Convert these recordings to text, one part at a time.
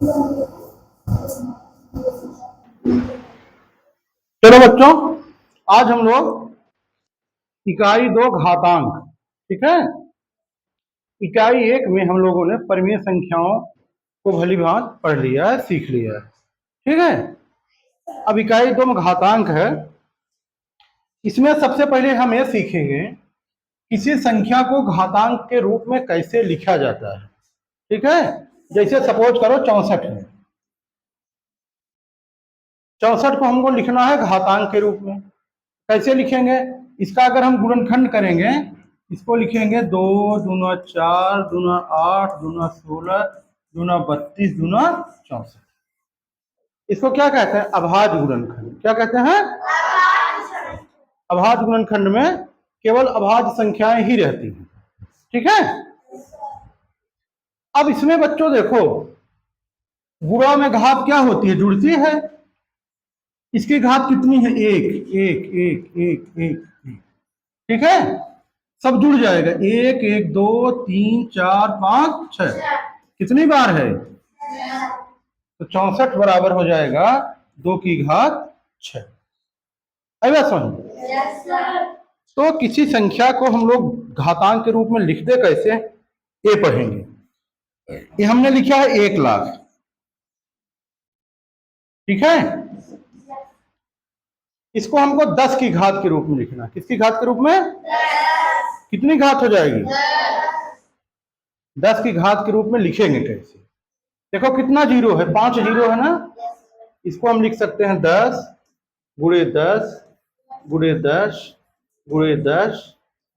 चलो बच्चों, आज हम लोग इकाई 2 घातांक, ठीक है। इकाई 1 में हम लोगों ने परिमेय संख्याओं को भली भांति पढ़ लिया है, सीख लिया है, ठीक है। अब इकाई 2 में घातांक है। इसमें सबसे पहले हम ये सीखेंगे किसी संख्या को घातांक के रूप में कैसे लिखा जाता है, ठीक है। जैसे सपोज करो 64 है, 64 को हमको लिखना है घातांक के रूप में। कैसे लिखेंगे? इसका अगर हम गुणनखंड करेंगे, इसको लिखेंगे 2 दूना 4 दूना 8 दूना 16 दूना 32 दूना 64। इसको क्या कहते हैं? अभाज्य गुणनखंड। क्या कहते हैं? अभाज्य गुणनखंड में केवल अभाज्य संख्याएं ही रहती हैं, ठीक है। अब इसमें बच्चों देखो, गुणा में घात क्या होती है? जुड़ती है। इसकी घात कितनी है? एक एक एक एक एक, ठीक है। सब जुड़ जाएगा, 1 1 2 3 4 5 6। कितनी बार है? तो 64 बराबर हो जाएगा 2 की घात 6। अरे समझ। तो किसी संख्या को हम लोग घातांक के रूप में लिखते कैसे, ये पढ़ेंगे। ये हमने लिखा है 1 लाख, ठीक है। इसको हमको 10 की घात के रूप में लिखना है। किसकी घात के रूप में? 10। कितनी घात हो जाएगी? 10 की घात के रूप में लिखेंगे कैसे? देखो कितना जीरो है, 5 जीरो है ना। इसको हम लिख सकते हैं 10 गुणे 10 गुणे 10 गुणे 10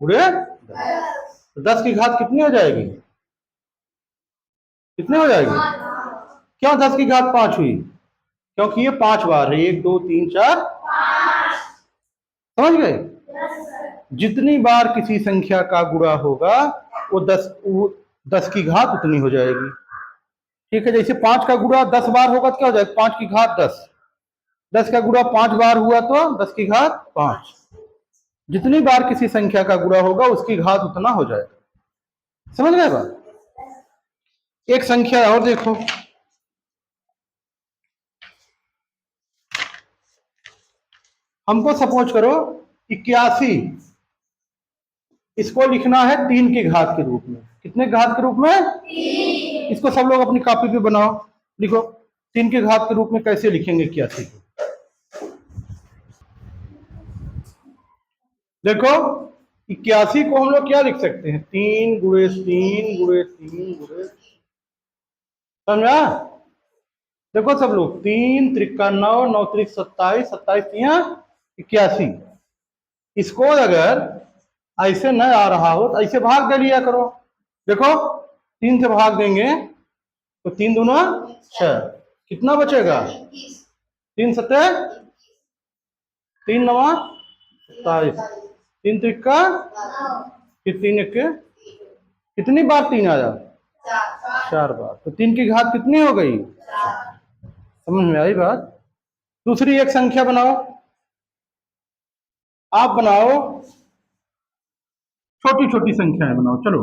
गुणे 10। तो 10 की घात कितनी हो जाएगी? कितनी हो जाएगी? क्यों 10 की घात 5 हुई? क्योंकि ये 5 बार है, 1 2 3 4 समझ गए। जितनी बार किसी संख्या का गुणा होगा वो 10 की घात उतनी हो जाएगी, ठीक है। जैसे 5 का गुणा 10 बार होगा तो क्या हो जाएगा? 5 की घात 10। 10 का गुणा 5 बार हुआ तो 10 की घात 5। जितनी बार किसी संख्या का गुणा होगा उसकी घात उतना हो जाएगा। समझ गए बात? एक संख्या और देखो, हमको सपोज करो 81, इसको लिखना है 3 की घात के रूप में। कितने घात के रूप में? 3। इसको सब लोग अपनी कॉपी पे बनाओ, लिखो 3 की घात के रूप में कैसे लिखेंगे 81 को। देखो 81 को हम लोग क्या लिख सकते हैं? 3 गुणे 3 गुणे 3 गुणे, समझा? देखो सब लोग, 3 त्रिका 9 9 त्रिक 27 27 तिया 81। इसको अगर ऐसे न आ रहा हो तो ऐसे भाग दे लिया करो। देखो 3 से भाग देंगे तो 3 दूना 6, कितना बचेगा? 3 सत्ते 3 नवा 27, 3 त्रिका, फिर 3 एक, कितनी बार 3 आया? 4 बार। तो 3 की घात कितनी हो गई? समझ में आई बात? दूसरी एक संख्या बनाओ, आप बनाओ, छोटी छोटी संख्याएं बनाओ। चलो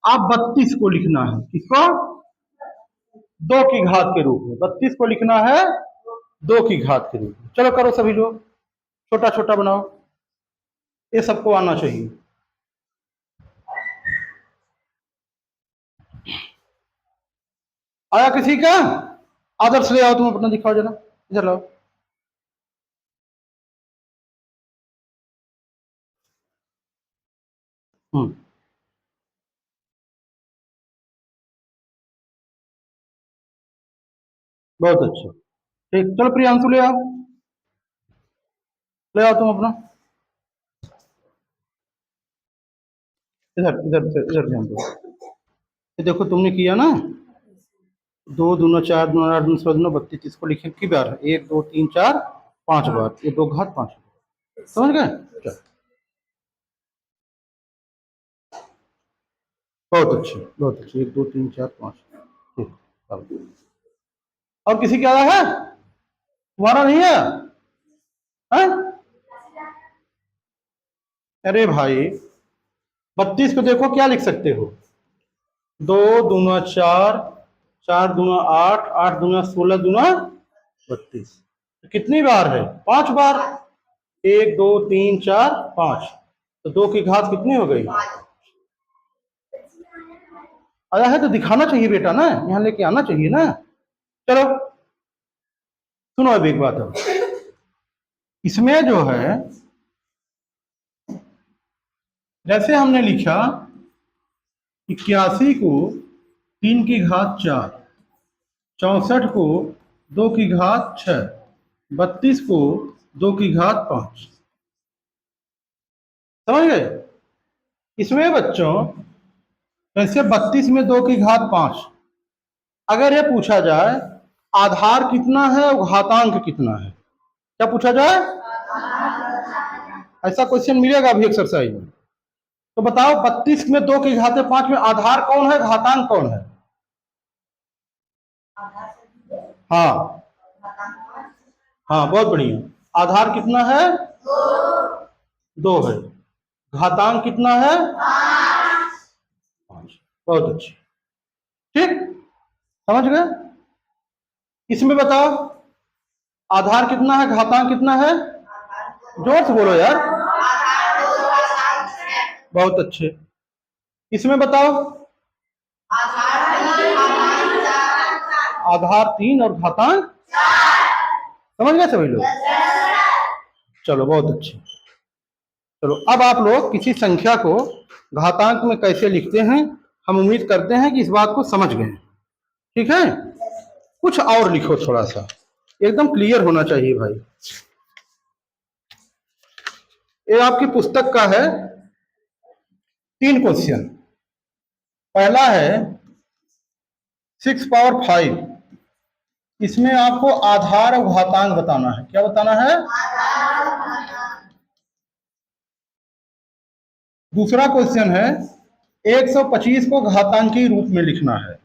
आप 32 को लिखना है, किसको? 2 की घात के रूप में। 32 को लिखना है 2 की घात के रूप में। चलो करो सभी लोग, छोटा छोटा बनाओ, ये सबको आना चाहिए। आया किसी का? आदर्श ले आओ, तुम अपना दिखाओ जरा, इधर लाओ। बहुत अच्छा, ठीक। चलो प्रियांशु ले आओ, ले आओ तुम अपना, इधर इधर इधर ध्यान दो। ये देखो तुमने किया ना, 2 दूना 4 दूना 8 दूना 16 दूना 32। इसको लिखे की बार है? 1 2 3 4 5 बार, ये 2 घात 5। समझ गए? चल बहुत अच्छे, बहुत अच्छे। 1 2 3 4 5, ठीक। अब और किसी क्या है? तुम्हारा नहीं है? हैं? अरे भाई 32 को देखो क्या लिख सकते हो? 2 दूना 4 4 दूना 8, 8 दूना 16, दूना 32। तो कितनी बार है? 5 बार। 1 2 3 4 5। तो 2 की घात कितनी हो गई? आया है तो दिखाना चाहिए बेटा ना, यहाँ लेके आना चाहिए ना। चलो सुनो अब एक बात है, इसमें जो है जैसे हमने लिखा 81 को 3 की घात 4, 64 को 2 की घात 6, 32 को 2 की घात 5। समझ गए? इसमें बच्चों जैसे 32 में 2 की घात 5, अगर ये पूछा जाए आधार कितना है और घातांक कितना है, क्या पूछा जाए? ऐसा क्वेश्चन मिलेगा अभी एक्सरसाइज में। तो बताओ 32 में 2 की घात 5 में आधार कौन है, घातांक कौन है? हाँ हाँ, बहुत बढ़िया। आधार कितना है? 2 है। घातांक कितना है? 5। बहुत अच्छी, ठीक, समझ गए? इसमें बताओ आधार कितना है, घातांक कितना है? जोर से बोलो यार। बहुत अच्छे। इसमें बताओ आधार 3 और घातांक, समझ गए सभी लोग? चलो बहुत अच्छे। चलो अब आप लोग किसी संख्या को घातांक में कैसे लिखते हैं, हम उम्मीद करते हैं कि इस बात को समझ गए। ठीक है, कुछ और लिखो, थोड़ा सा एकदम क्लियर होना चाहिए भाई। ये आपकी पुस्तक का है 3 क्वेश्चन। पहला है 6 पावर 5, इसमें आपको आधार और घातांक बताना है। क्या बताना है? दूसरा क्वेश्चन है 125 को घातांकी रूप में लिखना है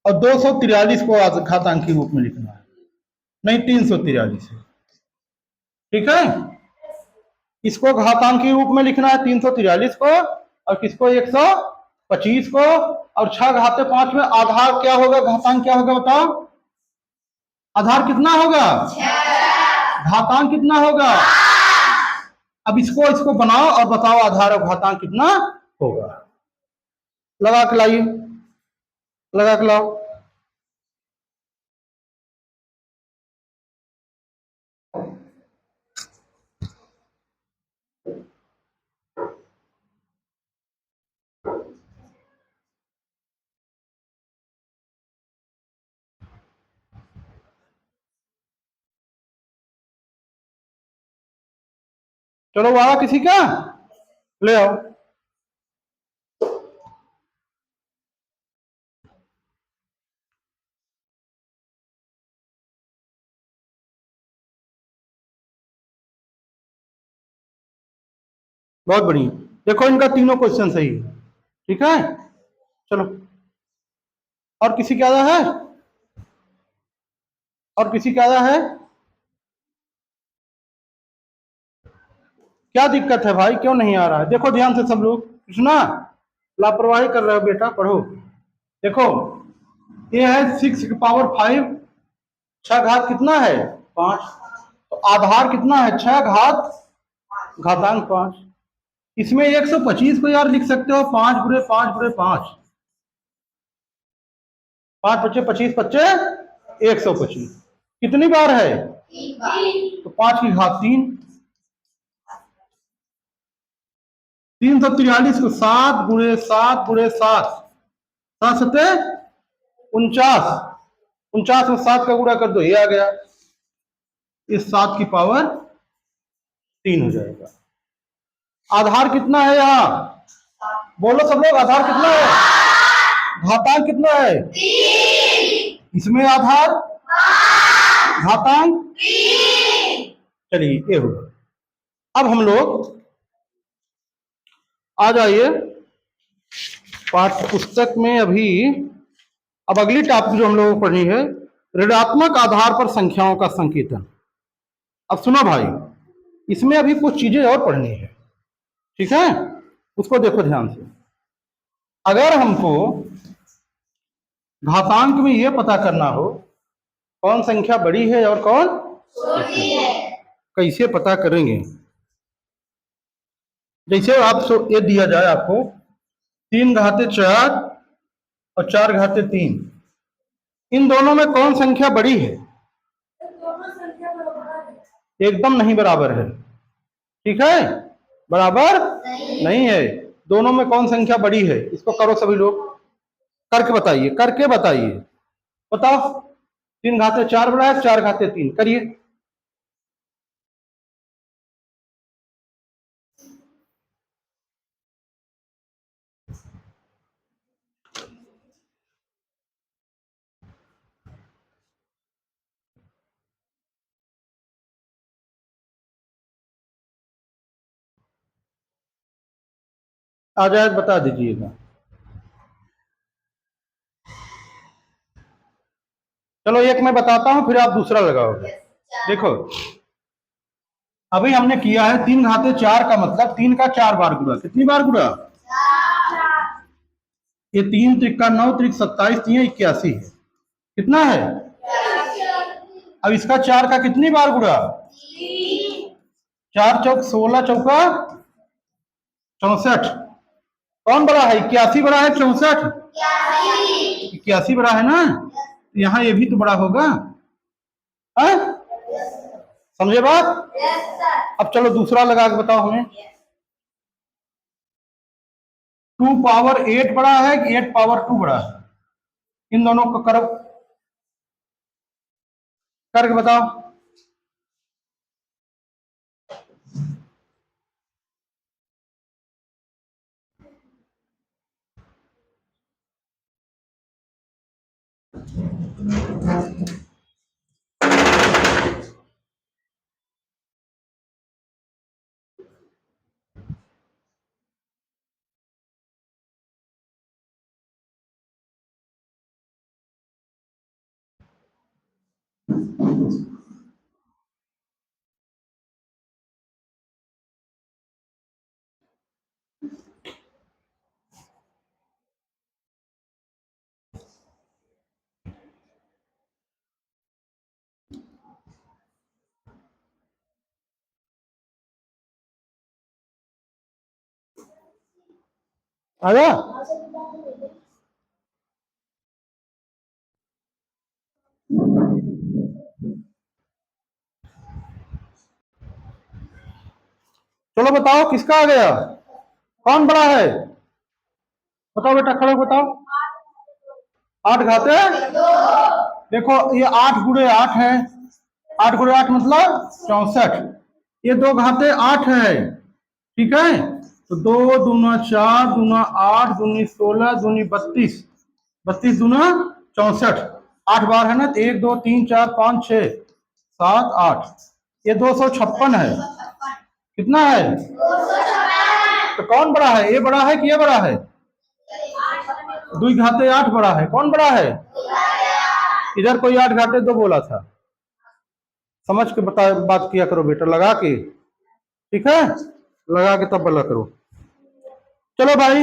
और 243 को घातांकी रूप में लिखना है, नहीं 343 है। ठीक है, इसको घातांकी रूप में लिखना है 343 को, और किसको? 125 को। और 6 घाते 5 में आधार क्या होगा, घातांक क्या होगा बताओ? आधार कितना होगा? घातांक कितना होगा? अब इसको बनाओ और बताओ आधार और घातांक कितना होगा। लगा के लाइए, लगा के लाओ। चलो वाला किसी का ले आओ। बहुत बढ़िया, देखो इनका तीनों क्वेश्चन सही है। ठीक है, चलो और किसी क्या है? और किसी क्या है? क्या दिक्कत है भाई, क्यों नहीं आ रहा है? देखो ध्यान से सब लोग, कृष्णा लापरवाही कर रहे हो बेटा, पढ़ो। देखो ये है 6 पावर 5, 6 घात कितना है? 5। तो आधार कितना है? 6 घात घातांक 5। इसमें 125 को यार लिख सकते हो 5 गुणे 5 गुणे 5, 5 बच्चे 25 बच्चे 125। कितनी बार है? तो 5 की घात 3। 343 को 7 गुणे 7 गुणे 7, 7 सत्ते 49। 49 में 7 का गुणा कर दो, ये आ गया। इस 7 की पावर 3 हो जाएगा। आधार कितना है यहाँ? बोलो सब लोग, आधार कितना है? घातांक कितना है? इसमें आधार घातांक। चलिए ये होगा। अब हम लोग आ जाइए पाठ्य पुस्तक में। अभी अब अगली टॉपिक जो हम लोगों को पढ़नी है, ऋणात्मक आधार पर संख्याओं का संकेतन। अब सुनो भाई, इसमें अभी कुछ चीजें और पढ़नी है। ठीक है, उसको देखो ध्यान से। अगर हमको घातांक में ये पता करना हो कौन संख्या बड़ी है और कौन छोटी है, कैसे पता करेंगे? जैसे आप ये दिया जाए आपको 3 घाते 4 और 4 घाते 3, इन दोनों में कौन संख्या बड़ी है? एकदम नहीं बराबर है। ठीक है, बराबर नहीं है। दोनों में कौन संख्या बड़ी है? इसको करो सभी लोग, करके बताइए, करके बताइए। बताओ, 3 घाते 4 बड़ा है, 4 घाते 3, करिए। आ जाए बता दीजिएगा। चलो एक मैं बताता हूं, फिर आप दूसरा लगाओगे। देखो, अभी हमने किया है 3 घाते 4 का मतलब 3 का 4 बार गुणा। कितनी बार गुणा? ये 3 त्रिका 9 त्रिक 27, 3 81 है। कितना है? अब इसका 4 का कितनी बार गुणा? 4 चौक 16, चौका 64। कौन बड़ा है? 81 बड़ा है 64? 81 बड़ा है ना, यहाँ ये भी तो बड़ा होगा। समझे बात? अब चलो दूसरा लगा के बताओ हमें। 2 पावर 8 बड़ा है कि 8 पावर 2 बड़ा है? इन दोनों को करो, करके बताओ। आया? चलो बताओ किसका आ गया? कौन बड़ा है? बताओ बेटा, खड़े बताओ। 8 घाते, देखो ये 8 गुणे 8 है। 8 गुणे 8 मतलब 64। ये 2 घाते 8 है। ठीक है, तो 2 दूना 4 दूना 8 दूनी 16 दूनी 32, 32 दूना 64। 8 बार है ना, तो 1 2 3 4 5 6 7 8, ये 256 है। कितना है? तो कौन बड़ा है? ये बड़ा है कि ये बड़ा है? 2 घाते 8 बड़ा है। कौन बड़ा है? इधर कोई 8 घाटे 2 बोला था। समझ के बता, बात किया करो बेटा, लगा के। ठीक है, लगा के तब बोला करो। चलो भाई,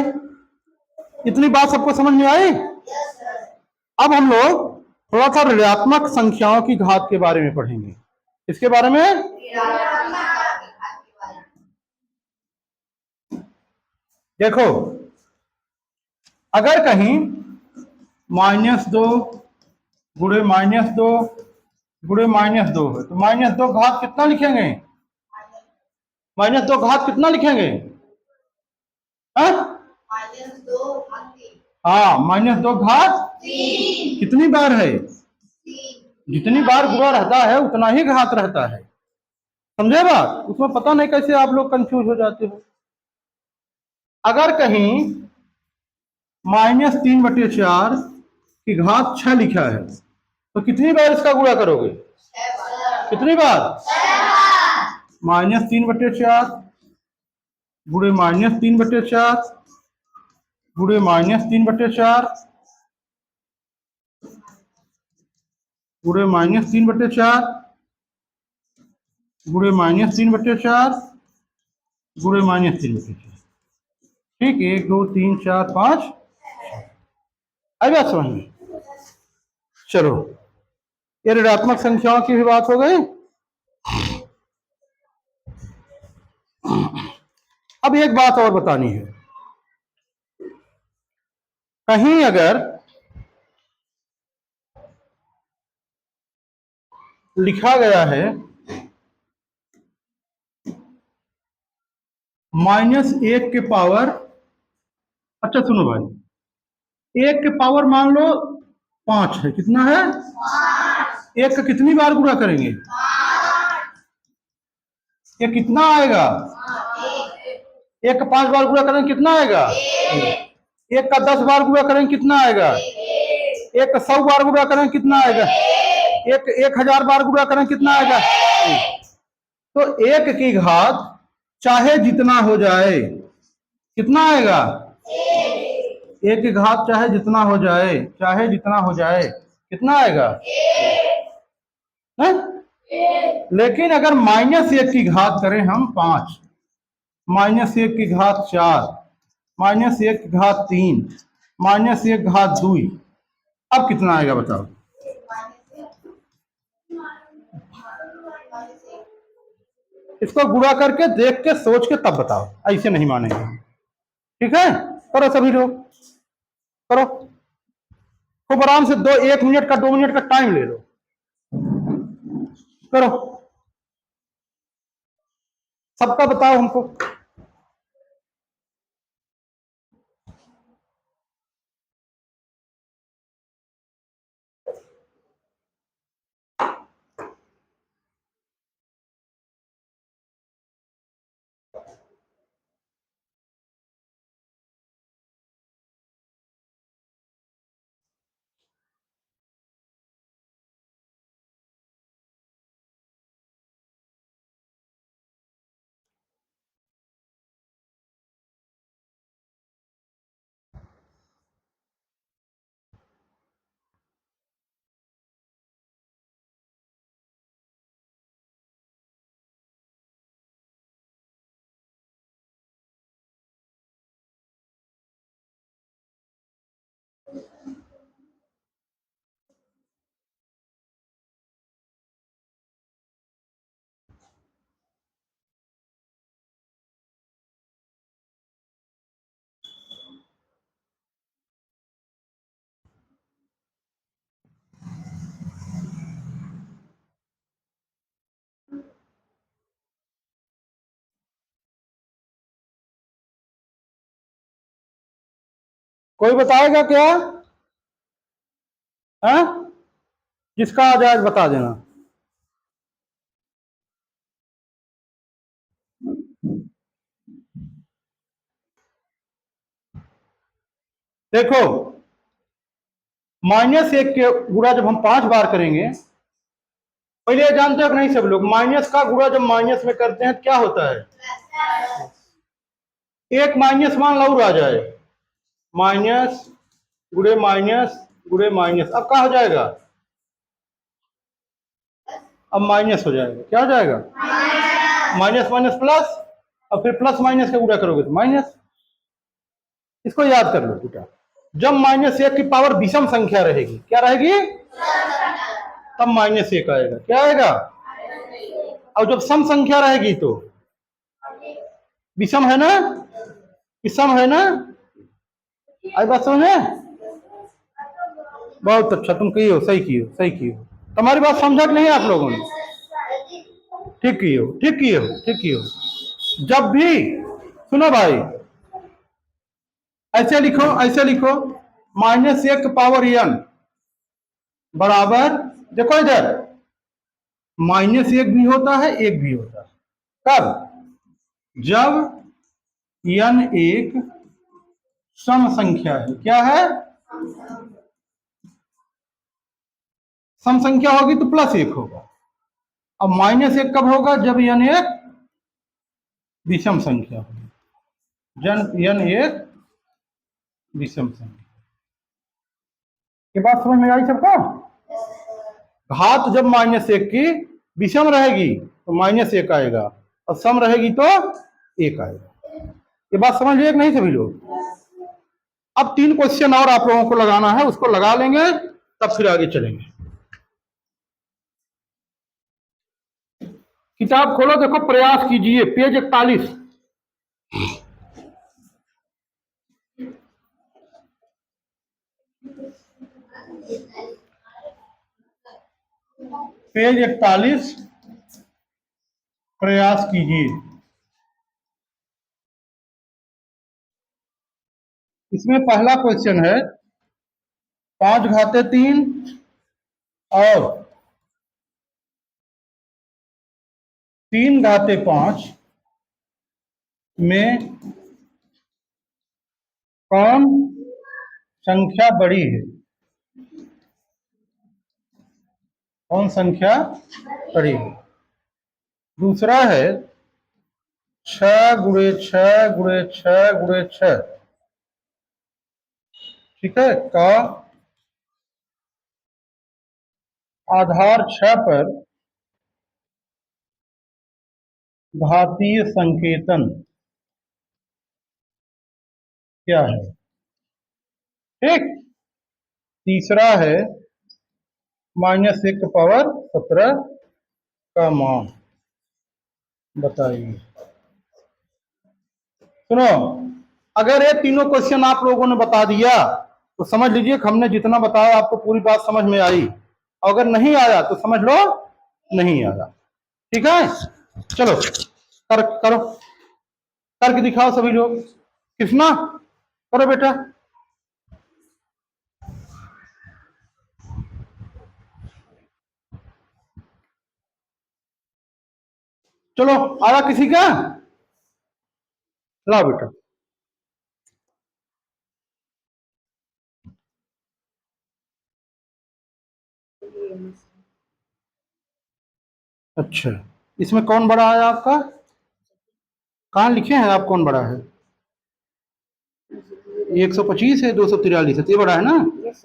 इतनी बात सबको समझ में आई? अब हम लोग थोड़ा सा ऋणात्मक संख्याओं की घात के बारे में पढ़ेंगे। इसके बारे में देखो, अगर कहीं -2 गुणे -2 गुणे -2 है, तो -2 घात कितना लिखेंगे? -2 घात कितना लिखेंगे? हाँ, -2 घात कितनी बार है? जितनी बार गुणा रहता है उतना ही घात रहता है। समझे बात? उसमें पता नहीं कैसे आप लोग कंफ्यूज हो जाते हो। अगर कहीं -3/4 की घात 6 लिखा है, तो कितनी बार इसका गुणा करोगे? कितनी बार? -3/4 गुणे -3/4 गुणे -3/4 गुणे -3/4 गुणे -3/4 गुणे -3/4। ठीक है, 1 2 3 4 5। आई बात समझ में? चलो, ये ऋणात्मक संख्याओं की भी बात हो गई। अब एक बात और बतानी है, कहीं अगर लिखा गया है -1 के पावर, अच्छा सुनो भाई, 1 के पावर मान लो 5 है, कितना है? 1 का कितनी बार गुणा करेंगे? ये कितना आएगा? 1 का 5 बार गुणा करेंगे कितना आएगा? 1 का 10 बार गुणा करेंगे कितना आएगा? 1 का 100 बार गुणा करेंगे कितना आएगा? 1000 बार गुणा करेंगे कितना आएगा? तो 1 की घात चाहे जितना हो जाए, कितना आएगा? 1 की घात चाहे जितना हो जाए, चाहे जितना हो जाए, कितना आएगा? है? लेकिन अगर -1 की घात करें हम 5, -1 की घात 4, -1 की घात 3, -1 घात 2, अब कितना आएगा बताओ? इसको गुणा करके देख के सोच के तब बताओ, ऐसे नहीं मानेंगे। ठीक है, करो सभी लोग, करो खूब आराम से, 1 मिनट का 2 मिनट का टाइम ले लो, करो, सबका बताओ हमको। कोई बताएगा क्या? है? जिसका आ जाए बता देना। देखो, -1 के गुणा जब हम 5 बार करेंगे, पहले जानते हो कि नहीं सब लोग, माइनस का गुणा जब माइनस में करते हैं क्या होता है? एक माइनस मान लो आ जाए, माइनस गुणे माइनस गुणे माइनस, अब क्या हो जाएगा? अब माइनस हो जाएगा, क्या हो जाएगा? माइनस माइनस प्लस, और फिर प्लस माइनस का गुणा करोगे तो माइनस। इसको याद कर लो बेटा, जब -1 की पावर विषम संख्या रहेगी, क्या रहेगी? तब -1 आएगा, क्या आएगा? और जब सम संख्या रहेगी तो विषम है ना, विषम है ना, आई बात समझ में? बहुत अच्छा, तुम किए हो, सही किए हो, सही किए हो। तुम्हारी बात समझा कि नहीं आप लोगों ने? ठीक किए हो, ठीक किए हो, ठीक किए हो। जब भी, सुनो भाई, ऐसे लिखो, ऐसे लिखो, -1 पावर n बराबर, देखो इधर, -1 भी होता है, 1 भी होता है। कब? जब n एक सम संख्या है। क्या है? सम संख्या होगी तो +1 होगा। अब -1 कब होगा? जब n एक विषम संख्या होगी, जब n एक विषम संख्या। ये बात समझ में आई सबको? घात जब -1 की विषम रहेगी तो -1 आएगा, और सम रहेगी तो 1 आएगा। ये बात समझ लिया कि नहीं सभी लोग? अब 3 क्वेश्चन और आप लोगों को लगाना है, उसको लगा लेंगे, तब फिर आगे चलेंगे। किताब खोलो, देखो प्रयास कीजिए, पेज 41। पेज 41 प्रयास कीजिए। इसमें पहला क्वेश्चन है 5 घाते 3 और 3 घाते 5 में कौन संख्या बड़ी है? कौन संख्या बड़ी है? दूसरा है 6 × 6 × 6 × 6, ठीक है, का आधार 6 पर घातीय संकेतन क्या है? ठीक। तीसरा है -1⁻17 का मान बताइए। सुनो, अगर ये तीनों क्वेश्चन आप लोगों ने बता दिया तो समझ लीजिए कि हमने जितना बताया आपको पूरी बात समझ में आई। अगर नहीं आया तो समझ लो नहीं आया। ठीक है, चलो करो, करके दिखाओ सभी लोग। कृष्णा करो बेटा। चलो, आया किसी का? ला बेटा। अच्छा, इसमें कौन बड़ा है आपका? कहाँ लिखे हैं आप कौन बड़ा है? 125 है, 243 है, तो ये बड़ा है ना?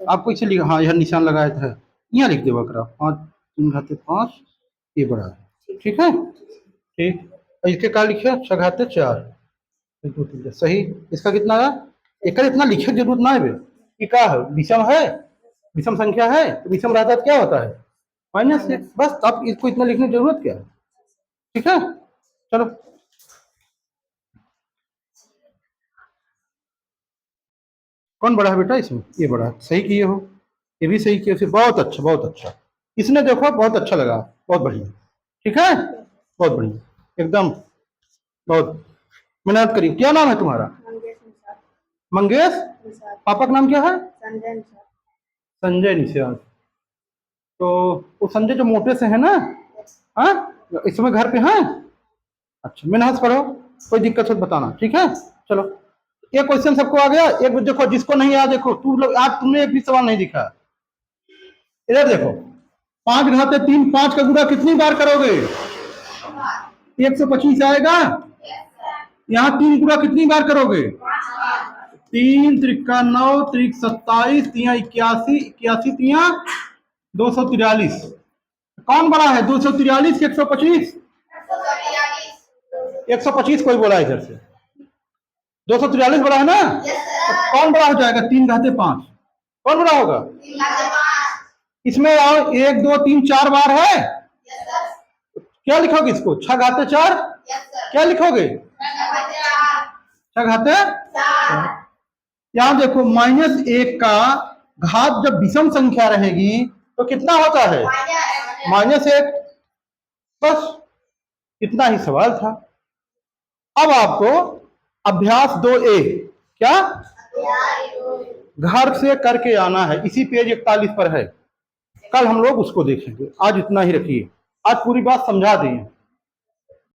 आपको इसे लिखा, हाँ, यह निशान लगाया था, यहाँ लिख देगा करा 5 3 घाते 5, ये बड़ा है। ठीक है, ठीक। और इसके क्या लिखे? 6 घाते 4, 1 2 3 सही। इसका कितना है? एक इतना लिखे जरूरत ना है बे। ये क्या है? विषम है, विषम संख्या है, तो विषम रहता तो क्या होता है? -1। बस, आप इसको इतना लिखने की जरूरत क्या है? ठीक है, चलो। कौन बड़ा है बेटा इसमें? ये बड़ा है, सही किए हो, ये भी सही किए, बहुत अच्छा, बहुत अच्छा। इसने देखो बहुत अच्छा लगा, बहुत बढ़िया। ठीक है, बहुत बढ़िया, एकदम बहुत मेहनत करिए। क्या नाम है तुम्हारा? मंगेश। पापा का नाम क्या है? संजय निषाद। तो वो संजय जो मोटे से है ना? हाँ, इस समय घर पे हैं? अच्छा, मेहनत करो, कोई दिक्कत हो तो बताना। ठीक है, चलो। ये क्वेश्चन सबको आ गया? एक देखो, जिसको नहीं आया देखो, तू लोग आज तुमने एक भी सवाल नहीं दिखा। इधर देखो, 5 घाते 3, 5 का गुणा कितनी बार करोगे? 125 आएगा। यहाँ 3 गुणा कितनी बार करोगे? 3 त्रिका 9, 3 27, 3 81, 81 3 243। कौन बड़ा है, 243 कि 125? 125 कोई बोला इधर से, 243 बड़ा है ना? तो कौन बड़ा हो जाएगा? 3 घाते 5। कौन बड़ा होगा? इसमें आओ, 1 2 3 4 बार है। क्या लिखोगे इसको? 6 घाते 4। क्या लिखोगे? 6 घाते। यहाँ देखो, -1 का घात जब विषम संख्या रहेगी तो कितना होता है? -1। बस, इतना ही सवाल था। अब आपको अभ्यास 2A, क्या घर से करके आना है, इसी पेज 41 पर है। कल हम लोग उसको देखेंगे, आज इतना ही रखिए। आज पूरी बात समझा दिए।